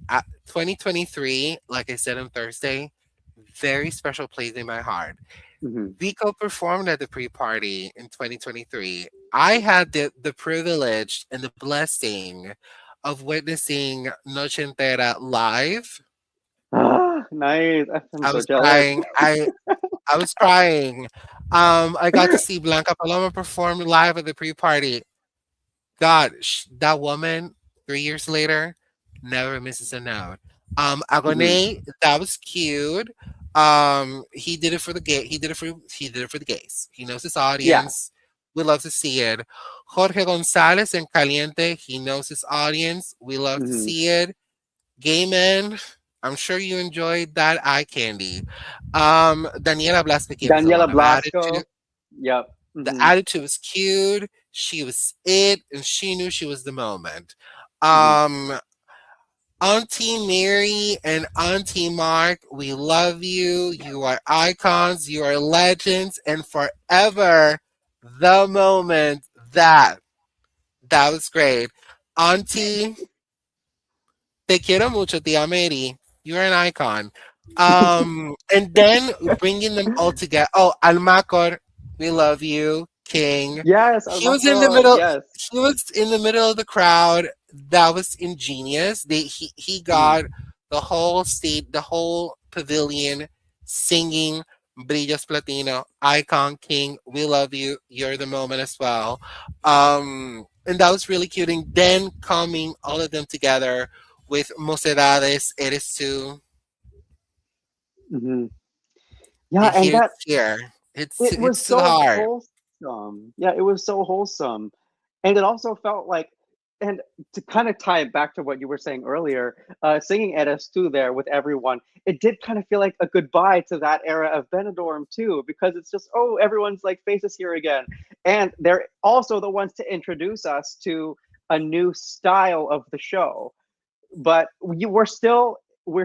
Speaker 2: 2023, like I said on Thursday, very special place in my heart.
Speaker 1: Hmm.
Speaker 2: Vico performed at the pre-party in 2023. I had the privilege and the blessing of witnessing Noche Entera live.
Speaker 1: Ah, nice. I'm
Speaker 2: I
Speaker 1: so
Speaker 2: was
Speaker 1: jealous.
Speaker 2: crying. I was crying. I got to see Blanca Paloma perform live at the pre-party. God, that woman, 3 years later, never misses a note.
Speaker 1: Hmm.
Speaker 2: Agone, that was cute. He did it for the gay. He did it for the gays. He knows his
Speaker 1: Yeah.
Speaker 2: audience. We love to see it. Jorge Gonzalez in Caliente. He knows his audience. We love to
Speaker 1: Hmm.
Speaker 2: see it. Gay men. I'm sure you enjoyed that eye candy. Daniela Blasque gave us a
Speaker 1: Daniela
Speaker 2: lot of attitude.
Speaker 1: Blasco. Yep.
Speaker 2: The
Speaker 1: Hmm.
Speaker 2: attitude was cute. She was it, and she knew she was the moment.
Speaker 1: Hmm.
Speaker 2: Um, Auntie Mary and Auntie Mark, we love you. You are icons. You are legends, and forever the moment that was great. Auntie, te quiero mucho, tía Mary. You're an icon. And then bringing them all together. Oh, Almacor, we love you, King.
Speaker 1: Yes,
Speaker 2: He was in the
Speaker 1: Almacor.
Speaker 2: middle.
Speaker 1: Yes.
Speaker 2: He was in the middle of the crowd. That was ingenious. He
Speaker 1: Hmm.
Speaker 2: got the whole state, the whole pavilion singing Brillos Platino, Icon King, we love you. You're the moment as well. And that was really cute. And then coming all of them together with Mocedades, Eres Tú,
Speaker 1: Hmm. Yeah,
Speaker 2: and
Speaker 1: and
Speaker 2: here
Speaker 1: that
Speaker 2: it's here.
Speaker 1: it
Speaker 2: It's
Speaker 1: was
Speaker 2: to the
Speaker 1: so
Speaker 2: heart.
Speaker 1: wholesome. Yeah, it was so wholesome. And it also felt like, and to kind of tie it back to what you were saying earlier, singing Eres Tu there with everyone, it did kind of feel like a goodbye to that era of Benidorm too, because it's just, oh, everyone's like faces here again. And they're also the ones to introduce us to a new style of the show. But we're still, we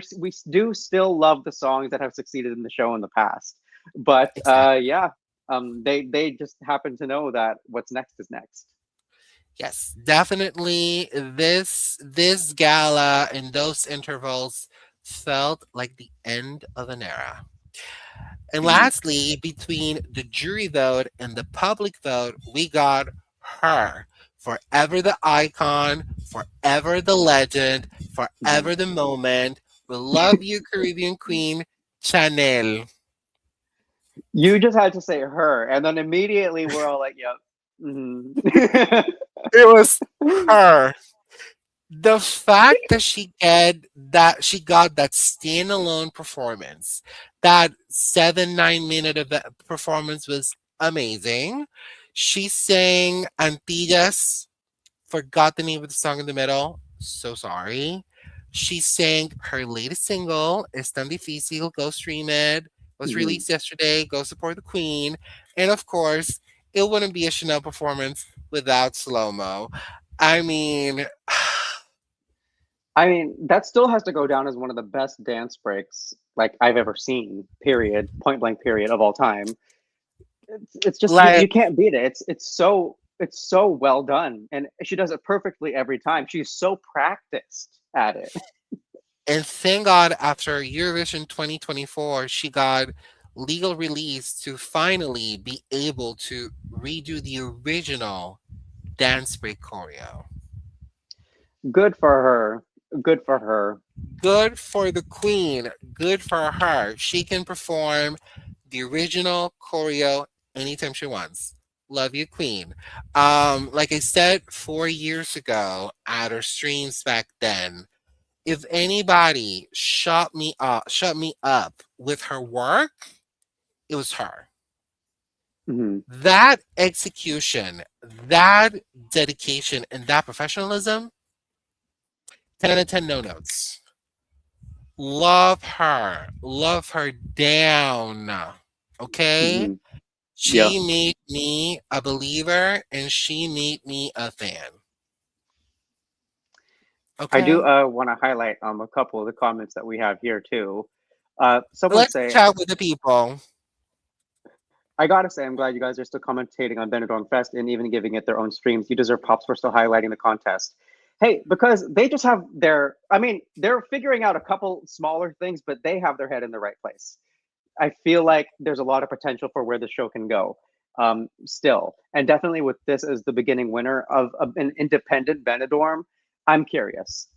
Speaker 1: do still love the songs that have succeeded in the show in the past. But
Speaker 2: Exactly.
Speaker 1: yeah, they just happen to know that what's next is next.
Speaker 2: Yes, definitely this gala and those intervals felt like the end of an era. And
Speaker 1: Mhm.
Speaker 2: lastly, between the jury vote and the public vote, we got her. Forever the icon, forever the legend,
Speaker 1: Mhm.
Speaker 2: forever the moment. We love you, Caribbean Queen, Chanel.
Speaker 1: You just had to say her, and then immediately we're all like, "Yep." Mhm.
Speaker 2: It was her. The fact that she got that standalone performance, that 7 9 minute of that performance was amazing. She sang Antillas, forgot the name of the song in the middle. So sorry. She sang her latest single, Es tan difícil, go stream it. Was
Speaker 1: Mhm.
Speaker 2: released yesterday. Go support the queen. And of course, it wouldn't be a Chanel performance without slow mo. I mean,
Speaker 1: I mean, that still has to go down as one of the best dance breaks like I've ever seen. Period. Point blank. Period of all time. It's just you
Speaker 2: like,
Speaker 1: can't beat it. It's so well done, and she does it perfectly every time. She's so practiced at it.
Speaker 2: and thank God after Eurovision 2024, she got legal release to finally be able to redo the original dance break choreo.
Speaker 1: Good for her. Good for her.
Speaker 2: Good for the queen. Good for her. She can perform the original choreo anytime she wants. Love you, queen. Like I said 4 years ago at her streams back then, if anybody shut me up with her work, it was her.
Speaker 1: Mhm.
Speaker 2: That execution, that dedication, and that professionalism, 10 out of 10 no notes. Love her. Love her down. Okay?
Speaker 1: Mhm. Yeah.
Speaker 2: She made me a believer and she made me a fan.
Speaker 1: I do
Speaker 2: Okay?
Speaker 1: want to highlight a couple of the comments that we have here too. Someone
Speaker 2: Let's
Speaker 1: say,
Speaker 2: chat with the people.
Speaker 1: I gotta say, I'm glad you guys are still commentating on Benidorm Fest and even giving it their own streams. You deserve props for still highlighting the contest. Hey, because they just have their, I mean, they're figuring out a couple smaller things, but they have their head in the right place. I feel like there's a lot of potential for where the show can go still. And definitely with this as the beginning winner of an independent Benidorm, I'm curious.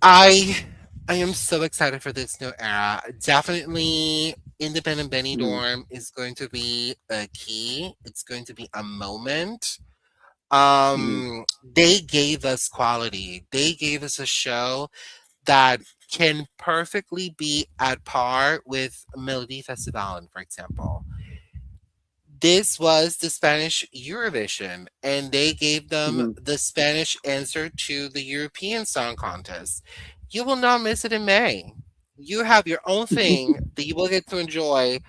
Speaker 2: I I am so excited for this new era. Definitely independent Benny
Speaker 1: Mhm.
Speaker 2: Dorm is going to be a key. It's going to be a moment.
Speaker 1: Mhm.
Speaker 2: They gave us quality. They gave us a show that can perfectly be at par with Melody Festival, for example. This was the Spanish Eurovision, and they gave them
Speaker 1: Mhm.
Speaker 2: the Spanish answer to the European Song Contest. You will not miss it in May. You have your own thing that you will get to enjoy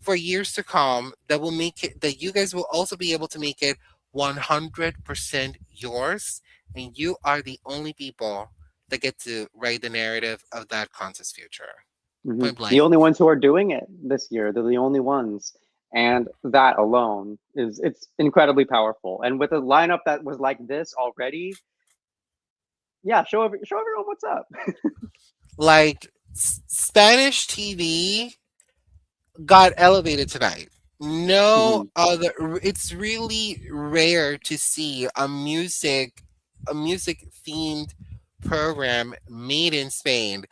Speaker 2: for years to come that will make it, that you guys will also be able to make it 100% yours. And you are the only people that get to write the narrative of that contest future.
Speaker 1: Mhm.
Speaker 2: Point
Speaker 1: The
Speaker 2: blank.
Speaker 1: only ones who are doing it this year, they're the only ones. And that alone is it's incredibly powerful. And with a lineup that was like this already, yeah, show everyone what's up.
Speaker 2: Like Spanish TV got elevated tonight. No
Speaker 1: Mhm.
Speaker 2: other. It's really rare to see a music themed program made in Spain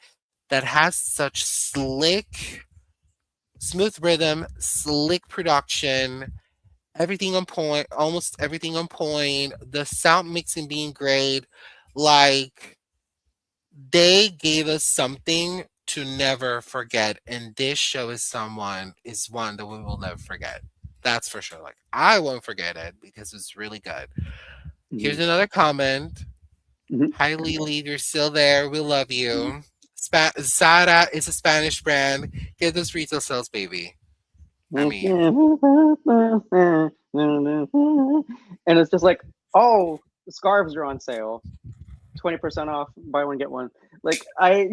Speaker 2: that has such smooth rhythm, slick production, Everything on point, almost everything on point. The sound mixing being great. Like they gave us something to never forget, and this show is one that we will never forget. That's for sure. Like I won't forget it because it's really good. Here's
Speaker 1: Mhm.
Speaker 2: another comment.
Speaker 1: Mhm.
Speaker 2: Hi Lily, if you're still there, we love you. Zara is a Spanish brand. Get those retail sales, baby. I mean,
Speaker 1: And it's just like, oh, the scarves are on sale, 20% off, buy one get one. Like I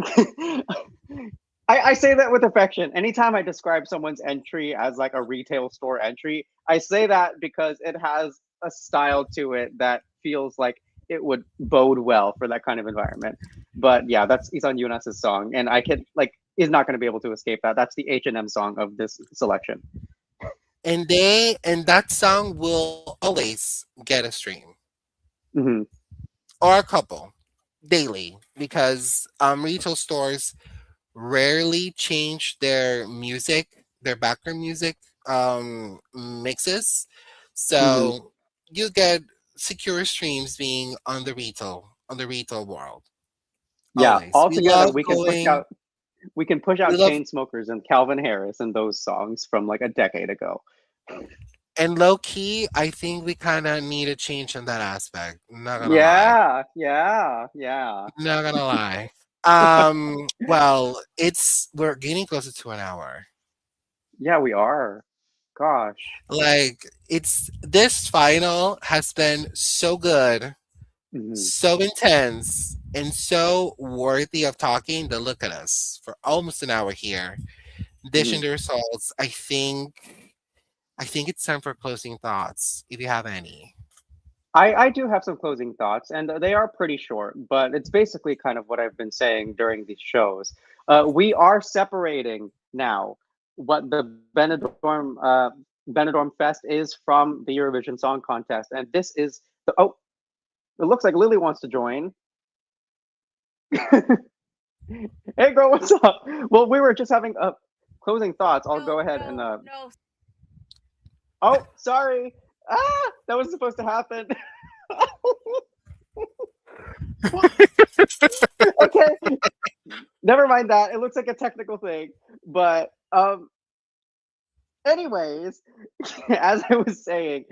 Speaker 1: say that with affection. Anytime I describe someone's entry as like a retail store entry, I say that because it has a style to it that feels like it would bode well for that kind of environment. But yeah, that's Isan Yunas's song, and I can like is not going to be able to escape that. That's the H&M song of this selection.
Speaker 2: and that song will always get a stream
Speaker 1: Hmm.
Speaker 2: or a couple daily because retail stores rarely change their background music mixes.
Speaker 1: Hmm.
Speaker 2: So you get secure streams being on the retail world.
Speaker 1: Yeah,
Speaker 2: Always.
Speaker 1: altogether we can push
Speaker 2: We
Speaker 1: out
Speaker 2: love
Speaker 1: chain smokers and Calvin Harris and those songs from like a decade ago.
Speaker 2: and low key, I think we kinda need a change in that aspect. Not gonna lie.
Speaker 1: Yeah, yeah, yeah.
Speaker 2: Not gonna lie. Well, we're getting closer to an hour.
Speaker 1: Yeah, we are. Gosh.
Speaker 2: Like it's this final has been so good,
Speaker 1: Hmm.
Speaker 2: so intense, and so worthy of talking that look at us for almost an hour here.
Speaker 1: Hmm.
Speaker 2: Dishing the results, I think it's time for closing thoughts, if you have any.
Speaker 1: I do have some closing thoughts, and they are pretty short, but it's basically kind of what I've been saying during these shows. We are separating now what the Benidorm Fest is from the Eurovision Song Contest, and this is the oh, it looks like Lily wants to join. Hey, girl, what's up? Well, we were just having closing thoughts. I'll go ahead and oh, sorry. That was supposed to happen. Okay, never mind that. It looks like a technical thing, but anyways, as I was saying,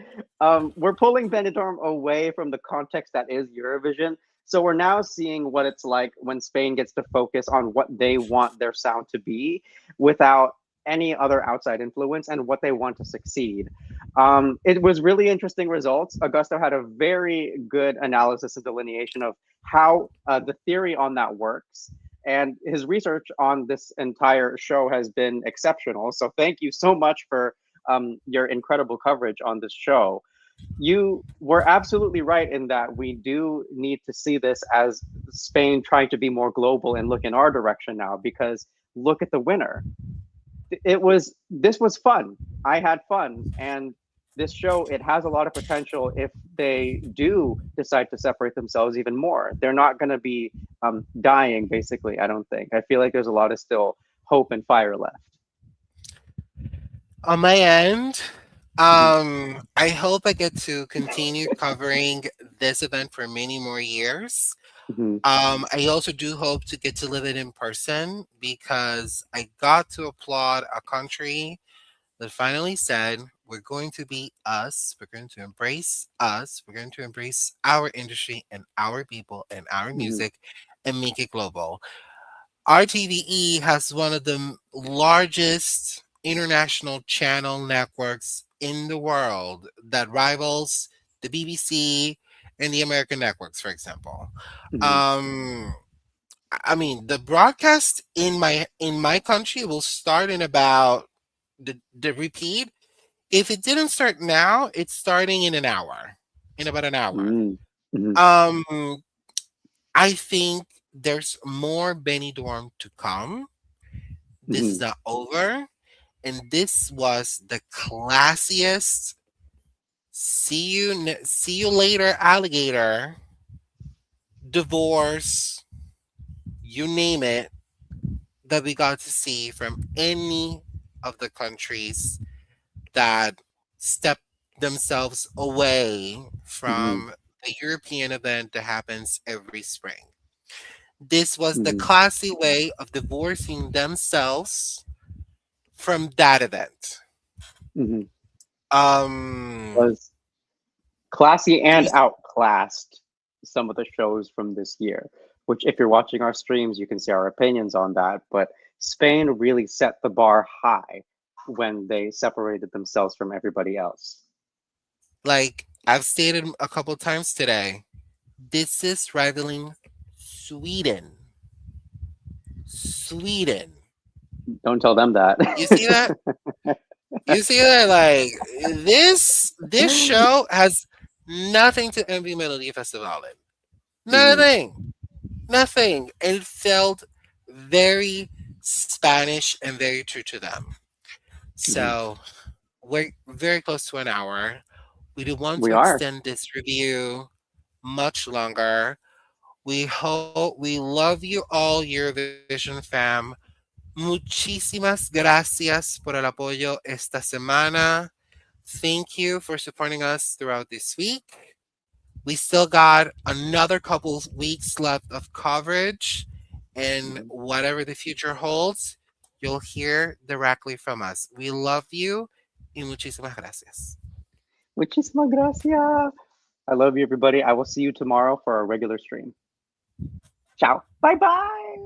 Speaker 1: we're pulling Benidorm away from the context that is Eurovision. So we're now seeing what it's like when Spain gets to focus on what they want their sound to be without any other outside influence and what they want to succeed. It was really interesting results. Augusto had a very good analysis and delineation of how the theory on that works. And his research on this entire show has been exceptional. So thank you so much for your incredible coverage on this show. You were absolutely right in that we do need to see this as Spain trying to be more global and look in our direction now, because look at the winner. This was fun. I had fun, and this show, it has a lot of potential if they do decide to separate themselves even more. They're not going to be dying, basically. I don't think. I feel like there's a lot of still hope and fire left.
Speaker 2: On my end,
Speaker 1: Hmm.
Speaker 2: I hope I get to continue covering this event for many more years.
Speaker 1: Hmm.
Speaker 2: I also do hope to get to live it in person because I got to applaud a country that finally said, we're going to be us, we're going to embrace us, we're going to embrace our industry and our people and our
Speaker 1: Hmm.
Speaker 2: music and make it global. RTVE has one of the largest international channel networks in the world that rivals the BBC and the American networks, for example.
Speaker 1: Hmm.
Speaker 2: Um, I mean, the broadcast in my country will start in about the repeat. If it didn't start now, it's starting in an hour, in about an hour.
Speaker 1: Hmm. Hmm.
Speaker 2: Um, I think there's more Benny Dorm to come. This
Speaker 1: Hmm.
Speaker 2: is not over. And this was the classiest see you later alligator divorce, you name it, that we got to see from any of the countries that stepped themselves away
Speaker 1: Hmm.
Speaker 2: from the European event that happens every spring. This was the
Speaker 1: Hmm.
Speaker 2: classy way of divorcing themselves from that event.
Speaker 1: Hmm.
Speaker 2: Um,
Speaker 1: Was classy
Speaker 2: it
Speaker 1: and
Speaker 2: was
Speaker 1: outclassed some of the shows from this year, which, if you're watching our streams, you can see our opinions on that. But Spain really set the bar high when they separated themselves from everybody else.
Speaker 2: like I've stated a couple times today. This is rivaling Sweden. Sweden.
Speaker 1: Don't tell them that.
Speaker 2: You see that? You see that? Like this show has nothing to envy Melody Festival in.
Speaker 1: Hmm.
Speaker 2: Nothing. Nothing. And it felt very Spanish and very true to them.
Speaker 1: Hmm.
Speaker 2: So we're very close to an hour. We do want
Speaker 1: We
Speaker 2: to
Speaker 1: are.
Speaker 2: extend this review much longer. We love you all, Eurovision fam. Muchísimas gracias por el apoyo esta semana. Thank you for supporting us throughout this week. We still got another couple weeks left of coverage, and
Speaker 1: Mhm.
Speaker 2: whatever the future holds, you'll hear directly from us. We love you y muchísimas gracias.
Speaker 1: Muchísimas gracias. I love you, everybody. I will see you tomorrow for our regular stream. Ciao. Bye bye.